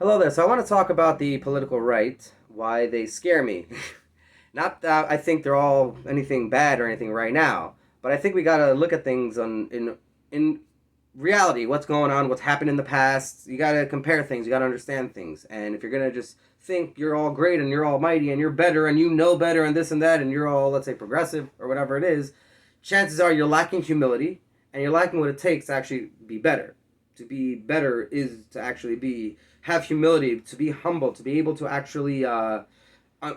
Hello there. So I want to talk about the political right, why they scare me. Not that I think they're all anything bad or anything right now, but I think we got to look at things in reality, what's going on, what's happened in the past. You got to compare things, you got to understand things. And if you're going to just think you're all great and you're almighty and you're better and you know better and this and that and you're all, let's say, progressive or whatever it is, chances are you're lacking humility and you're lacking what it takes to actually be better. To be better is to actually be have humility, to be humble, to be able to actually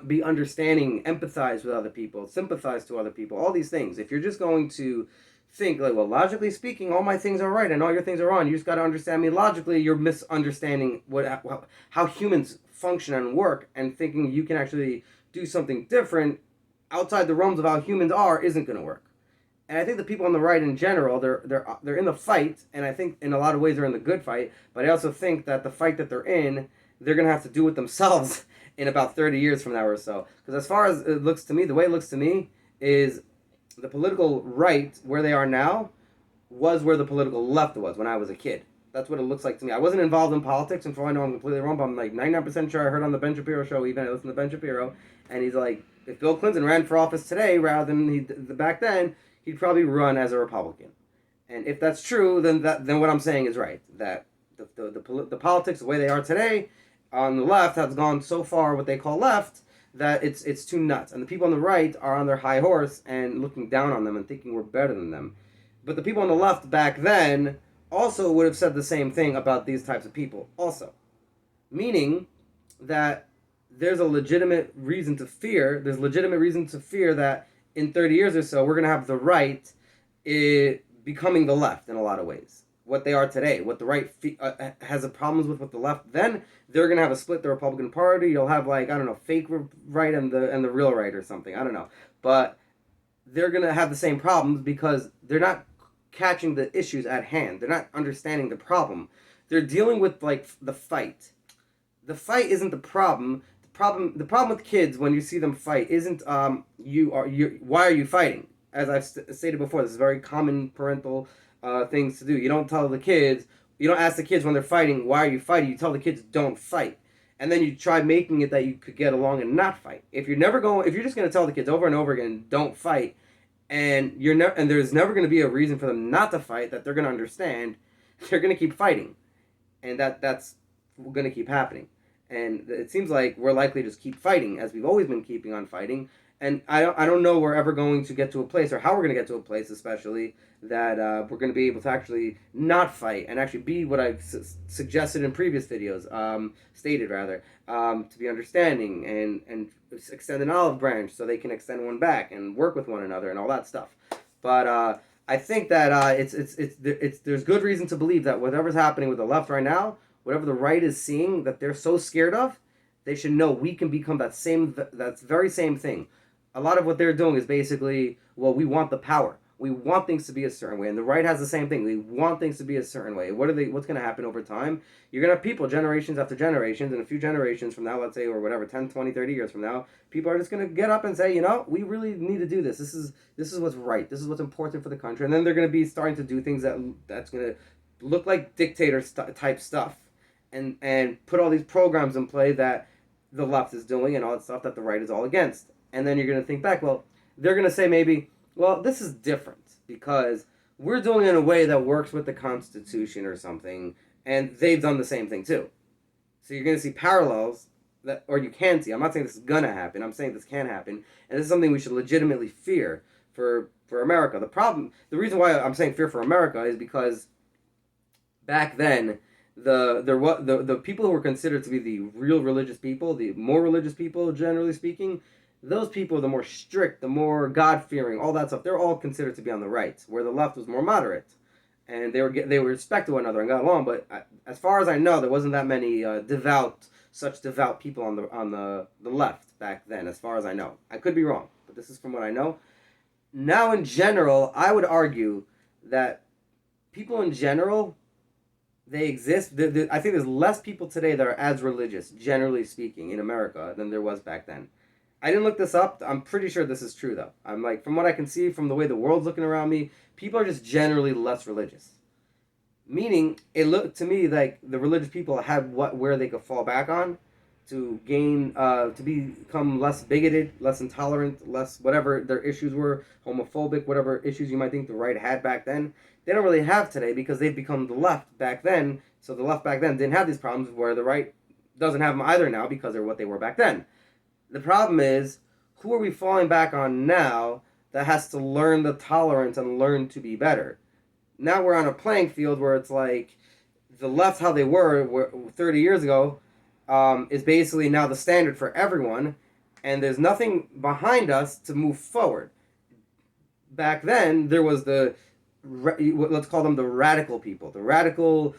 be understanding, empathize with other people, sympathize to other people, all these things. If you're just going to think like, well, logically speaking, all my things are right and all your things are wrong, you just got to understand me logically. You're misunderstanding how humans function and work, and thinking you can actually do something different outside the realms of how humans are isn't going to work. And I think the people on the right in general, they're in the fight, and I think in a lot of ways they're in the good fight. But I also think that the fight that they're in, they're gonna have to do with themselves in about 30 years from now or so. Because as far as it looks to me, the way it looks to me is the political right where they are now was where the political left was when I was a kid. That's what it looks like to me. I wasn't involved in politics, and for all I know, I'm completely wrong. But I'm like 99% sure I heard on the Ben Shapiro show. Even I listened to Ben Shapiro, and he's like, if Bill Clinton ran for office today rather than back then, he'd probably run as a Republican. And if that's true, then what I'm saying is right. That the politics the way they are today on the left has gone so far what they call left that it's too nuts. And the people on the right are on their high horse and looking down on them and thinking we're better than them. But the people on the left back then also would have said the same thing about these types of people also. Meaning that there's a legitimate reason to fear. There's legitimate reason to fear that in 30 years or so, we're going to have the right becoming the left in a lot of ways. What they are today, what the right has a problems with the left, then they're going to have a split the Republican Party. You'll have like, I don't know, fake right and the real right or something. I don't know. But they're going to have the same problems because they're not catching the issues at hand. They're not understanding the problem. They're dealing with like the fight. The fight isn't the problem. The problem with kids when you see them fight isn't you why are you fighting? As I've stated before, this is very common parental things to do. You don't tell the kids, you don't ask the kids when they're fighting, why are you fighting? You tell the kids don't fight, and then you try making it that you could get along and not fight. If you're just going to tell the kids over and over again don't fight, and and there's never going to be a reason for them not to fight that they're going to understand, they're going to keep fighting, and that's going to keep happening. And it seems like we're likely to just keep fighting as we've always been keeping on fighting. And I don't know we're ever going to get to a place, or how we're going to get to a place, especially that we're going to be able to actually not fight and actually be what I've suggested in previous videos, stated rather, to be understanding and extend an olive branch so they can extend one back and work with one another and all that stuff. But I think that it's there's good reason to believe that whatever's happening with the left right now, whatever the right is seeing that they're so scared of, they should know we can become that very same thing. A lot of what they're doing is basically, well, we want the power. We want things to be a certain way, and the right has the same thing. They want things to be a certain way. What's going to happen over time? You're going to have people, generations after generations, and a few generations from now, let's say, or whatever, 10, 20, 30 years from now, people are just going to get up and say, we really need to do this. This is what's right. This is what's important for the country. And then they're going to be starting to do things that's going to look like dictator type stuff, and put all these programs in play that the left is doing and all that stuff that the right is all against. And then you're going to think back, well, they're going to say maybe, well, this is different because we're doing it in a way that works with the Constitution or something, and they've done the same thing too. So you're going to see parallels or you can see. I'm not saying this is going to happen. I'm saying this can happen, and this is something we should legitimately fear for America. The reason why I'm saying fear for America is because back then, the people who were considered to be the real religious people, the more religious people, generally speaking, those people, the more strict, the more God-fearing, all that stuff, they're all considered to be on the right, where the left was more moderate, and they were respected one another and got along. But as far as I know, there wasn't that many such devout people on the left back then. As far as I know, I could be wrong, but this is from what I know. Now, in general, I would argue that people in general, they exist. I think there's less people today that are as religious, generally speaking, in America than there was back then. I didn't look this up. I'm pretty sure this is true, though. I'm like, from what I can see, from the way the world's looking around me, people are just generally less religious. Meaning, it looked to me like the religious people had where they could fall back on to gain to become less bigoted, less intolerant, less whatever their issues were, homophobic, whatever issues you might think the right had back then. They don't really have today because they've become the left back then. So the left back then didn't have these problems where the right doesn't have them either now because they're what they were back then. The problem is, who are we falling back on now that has to learn the tolerance and learn to be better? Now we're on a playing field where it's like the left, how they were 30 years ago, is basically now the standard for everyone, and there's nothing behind us to move forward. Back then, there was let's call them the radical people, the radical,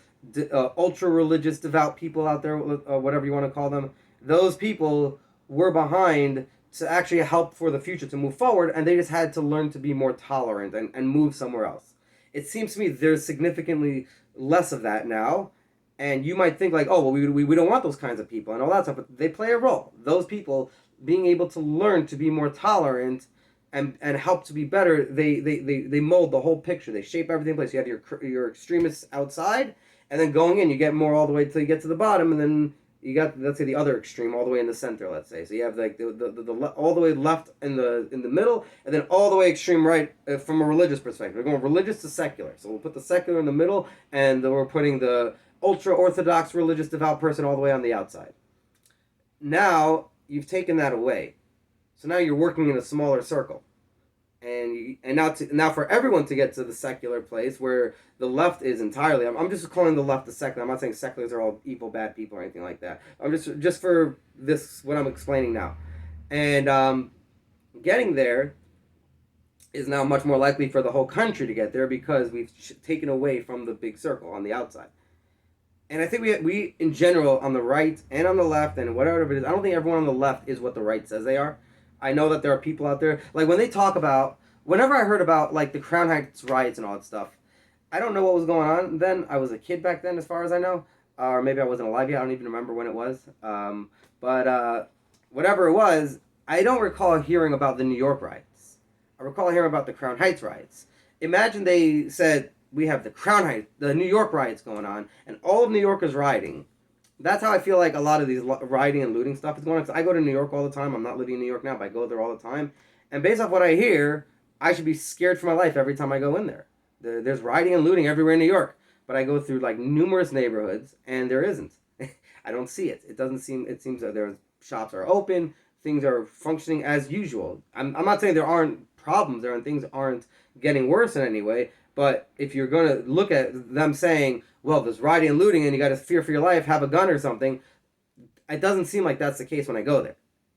ultra religious, devout people out there, whatever you want to call them. Those people were behind to actually help for the future to move forward, and they just had to learn to be more tolerant and move somewhere else. It seems to me there's significantly less of that now, and you might think like, oh, well, we don't want those kinds of people and all that stuff, but they play a role. Those people being able to learn to be more tolerant and help to be better, they mold the whole picture. They shape everything in place. You have your extremists outside, and then going in, you get more all the way till you get to the bottom, and then you got, let's say, the other extreme all the way in the center, let's say. So you have like the all the way left in the middle, and then all the way extreme right, from a religious perspective. We're going religious to secular. So we'll put the secular in the middle, and we're putting the ultra orthodox religious devout person all the way on the outside. Now you've taken that away, so now you're working in a smaller circle, and now for everyone to get to the secular place where the left is entirely. I'm just calling the left the secular. I'm not saying seculars are all evil, bad people or anything like that. I'm just for this what I'm explaining now, and getting there is now much more likely for the whole country to get there because we've taken away from the big circle on the outside. And I think we in general on the right and on the left and whatever it is, I don't think everyone on the left is what the right says they are. I know that there are people out there like when they talk about whenever I heard about like the Crown Heights riots and all that stuff, I don't know what was going on then. I was a kid back then, as far as I know, or maybe I wasn't alive yet. I don't even remember when it was. But whatever it was, I don't recall hearing about the New York riots. I recall hearing about the Crown Heights riots. Imagine they said we have the Crown Heights, the New York riots going on, and all of New York is rioting. That's how I feel like a lot of these rioting and looting stuff is going on. I go to New York all the time. I'm not living in New York now, but I go there all the time. And based off what I hear, I should be scared for my life every time I go in there. There's rioting and looting everywhere in New York. But I go through like numerous neighborhoods, and there isn't. I don't see it. It seems that their shops are open. Things are functioning as usual. I'm not saying there aren't problems there and things aren't getting worse in any way. But if you're going to look at them saying, well, there's rioting and looting and you got to fear for your life, have a gun or something, it doesn't seem like that's the case when I go there.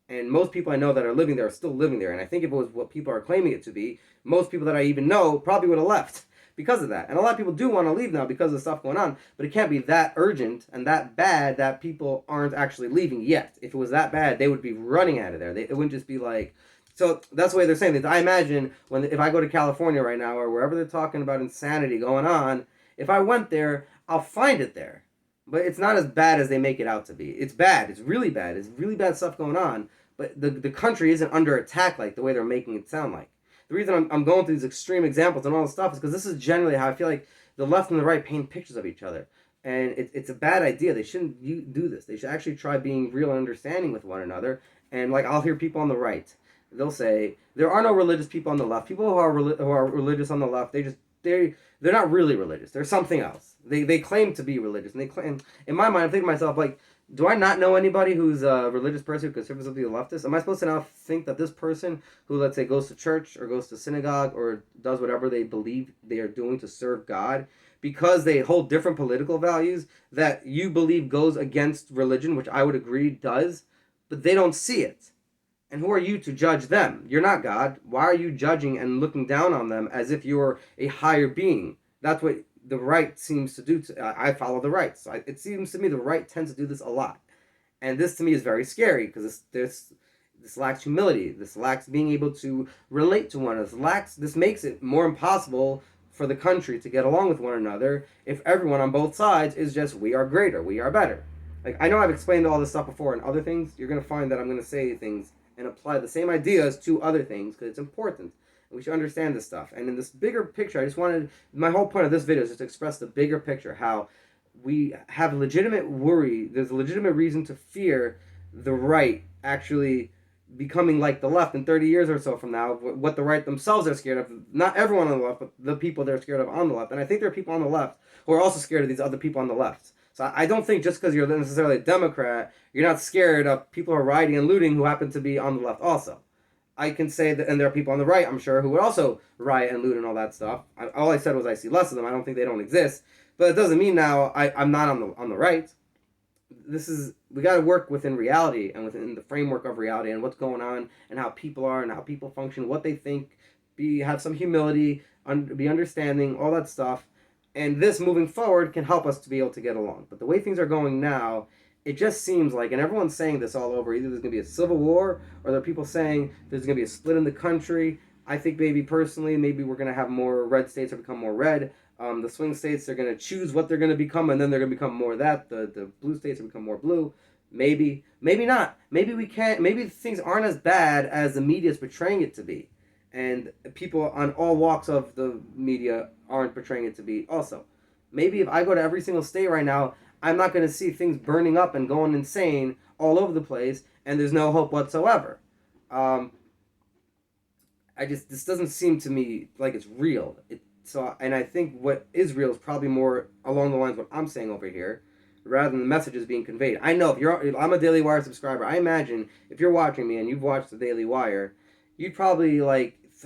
And most people I know that are living there are still living there. And I think if it was what people are claiming it to be, most people that I even know probably would have left because of that. And a lot of people do want to leave now because of stuff going on. But it can't be that urgent and that bad that people aren't actually leaving yet. If it was that bad, they would be running out of there. It wouldn't just be like... So that's the way they're saying this. I imagine if I go to California right now or wherever they're talking about insanity going on, if I went there, I'll find it there. But it's not as bad as they make it out to be. It's bad. It's really bad. It's really bad stuff going on. But the country isn't under attack like the way they're making it sound like. The reason I'm going through these extreme examples and all this stuff is because this is generally how I feel like the left and the right paint pictures of each other. And it's a bad idea. They shouldn't do this. They should actually try being real and understanding with one another. And like I'll hear people on the right. They'll say there are no religious people on the left. People who are religious on the left, they're not really religious. They're something else. They claim to be religious, and they claim. In my mind, I'm thinking to myself like, do I not know anybody who's a religious person who considers themselves to be a leftist? Am I supposed to now think that this person who, let's say, goes to church or goes to synagogue or does whatever they believe they are doing to serve God, because they hold different political values that you believe goes against religion, which I would agree does, but they don't see it? And who are you to judge them? You're not God. Why are you judging and looking down on them as if you're a higher being? That's what the right seems to do. I follow the right. So it seems to me the right tends to do this a lot. And this to me is very scary because this lacks humility. This lacks being able to relate to one another. This makes it more impossible for the country to get along with one another if everyone on both sides is just, we are greater, we are better. Like, I know I've explained all this stuff before and other things. You're going to find that I'm going to say things and apply the same ideas to other things because it's important. And we should understand this stuff. And in this bigger picture, I just wanted, my whole point of this video is just to express the bigger picture, how we have legitimate worry, there's a legitimate reason to fear the right actually becoming like the left in 30 years or so from now, what the right themselves are scared of. Not everyone on the left, but the people they're scared of on the left. And I think there are people on the left who are also scared of these other people on the left. So I don't think just because you're necessarily a Democrat, you're not scared of people who are rioting and looting who happen to be on the left also. I can say that, and there are people on the right, I'm sure, who would also riot and loot and all that stuff. All I said was I see less of them. I don't think they don't exist, but it doesn't mean now I'm not on the right. We got to work within reality and within the framework of reality and what's going on and how people are and how people function, what they think. Have some humility, be understanding, all that stuff, and this moving forward can help us to be able to get along. But the way things are going now, it just seems like, and everyone's saying this all over, either there's going to be a civil war or there are people saying there's going to be a split in the country. I think maybe personally, maybe we're going to have more red states or become more red. The swing states, they're going to choose what they're going to become, and then they're going to become more of that. The blue states will become more blue. Maybe not. Maybe we can't. Maybe things aren't as bad as the media is portraying it to be, and people on all walks of the media aren't portraying it to be also. Maybe if I go to every single state right now, I'm not going to see things burning up and going insane all over the place, and there's no hope whatsoever. This doesn't seem to me like it's real. And I think what is real is probably more along the lines of what I'm saying over here, rather than the messages being conveyed. I know if I'm a Daily Wire subscriber, I imagine if you're watching me and you've watched the Daily Wire, you'd probably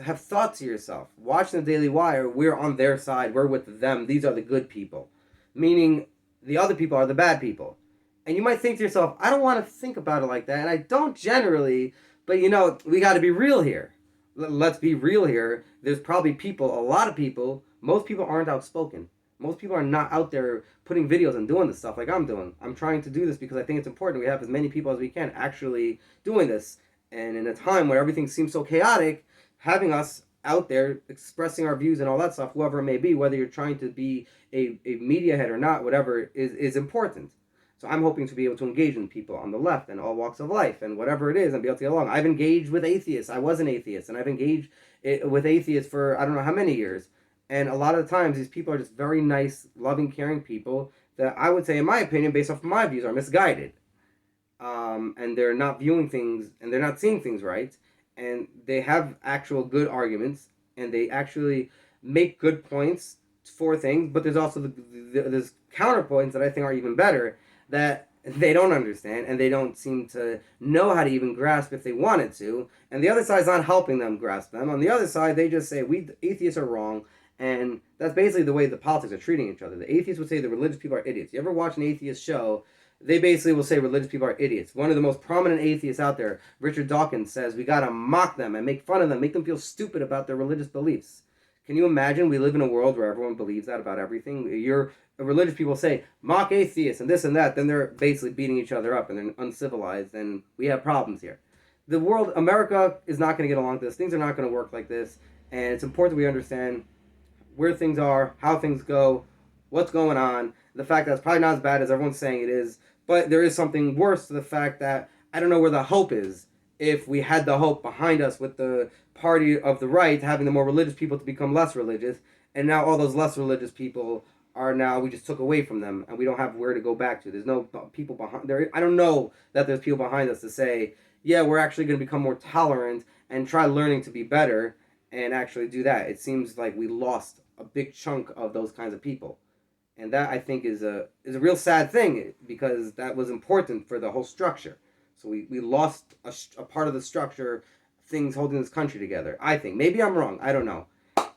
have thought to yourself, watching the Daily Wire, we're on their side, we're with them, these are the good people. Meaning the other people are the bad people. And you might think to yourself, I don't want to think about it like that, and I don't generally, but we got to be real here. Let's be real here. There's probably a lot of people, most people aren't outspoken. Most people are not out there putting videos and doing this stuff like I'm doing. I'm trying to do this because I think it's important we have as many people as we can actually doing this. And in a time where everything seems so chaotic, having us out there expressing our views and all that stuff, whoever it may be, whether you're trying to be a media head or not, whatever, is important. So I'm hoping to be able to engage with people on the left and all walks of life and whatever it is and be able to get along. I've engaged with atheists. I was an atheist, and I've engaged with atheists for I don't know how many years. And a lot of the times, these people are just very nice, loving, caring people that I would say, in my opinion, based off of my views, are misguided. And they're not viewing things, and they're not seeing things right. And they have actual good arguments, and they actually make good points for things. But there's also there's counterpoints that I think are even better, that they don't understand and they don't seem to know how to even grasp if they wanted to, and the other side's not helping them grasp them. On the other side, they just say we atheists are wrong, and that's basically the way the politics are treating each other. The atheists would say the religious people are idiots. You ever watch an atheist show, they basically will say religious people are idiots. One of the most prominent atheists out there, Richard Dawkins, says we gotta mock them and make fun of them, make them feel stupid about their religious beliefs. Can you imagine we live in a world where everyone believes that about everything? Religious people say, mock atheists and this and that, then they're basically beating each other up and they're uncivilized, and we have problems here. America is not going to get along with this. Things are not going to work like this, and it's important we understand where things are, how things go, what's going on, the fact that it's probably not as bad as everyone's saying it is, but there is something worse to the fact that I don't know where the hope is. If we had the hope behind us with the party of the right having the more religious people to become less religious, and now all those less religious people we just took away from them, and we don't have where to go back to. There's no people behind there. I don't know that there's people behind us to say, yeah, we're actually going to become more tolerant and try learning to be better and actually do that. It seems like we lost a big chunk of those kinds of people, and that I think is a real sad thing, because that was important for the whole structure. So we lost a part of the structure, things holding this country together. I think maybe I'm wrong. I don't know.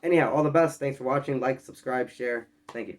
Anyhow, all the best. Thanks for watching. Like, subscribe, share. Thank you.